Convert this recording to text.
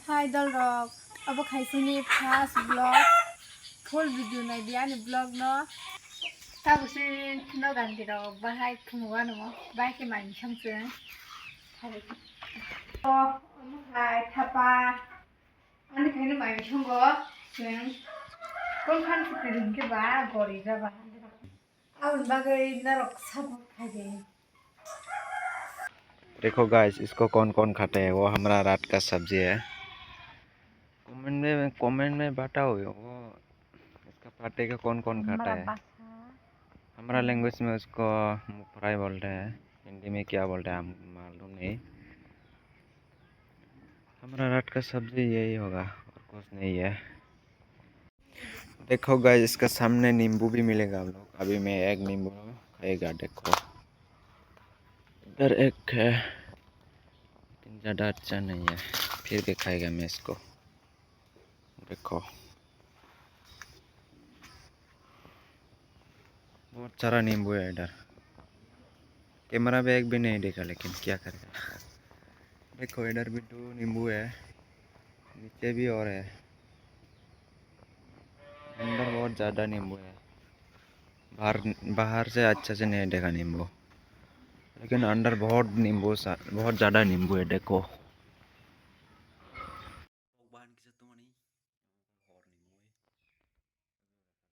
Hai Dolrok, apa kaisini fast vlog, full video na dia ni vlog no. Tahu sih no ganti dong, bahai kumuan mo, bahai ke main samsung. Oh, hai thapa, ane kaini main samgo, seng. Kon kan sekirin ke bah, gori dah bah. अब बाकी नरक सब खाए। देखो guys, इसको कौन कौन खाता है। वो हमारा रात का सब्जी है। कमेंट में बताओ वो इसका पार्टी का कौन कौन खाता है। हमारा लैंग्वेज में उसको फ्राई बोलते हैं, हिंदी में क्या बोलते हैं हम मालूम नहीं। हमारा रात का सब्जी यही होगा और कुछ नहीं है। देखो गाइस, इसका सामने नींबू भी मिलेगा हम लोग। अभी मैं एक नींबू खाएगा। देखो इधर एक है, लेकिन ज़्यादा अच्छा नहीं है, फिर भी खाएगा मैं इसको। देखो बहुत सारा नींबू है इधर। कैमरा में एक भी नहीं देखा, लेकिन क्या करेगा। देखो इधर भी 2 नींबू है, नीचे भी और है। अंदर बहुत ज़्यादा नींबू है। बाहर से अच्छे से नहीं देखा नींबू, लेकिन अंदर बहुत ज़्यादा नींबू है। देखो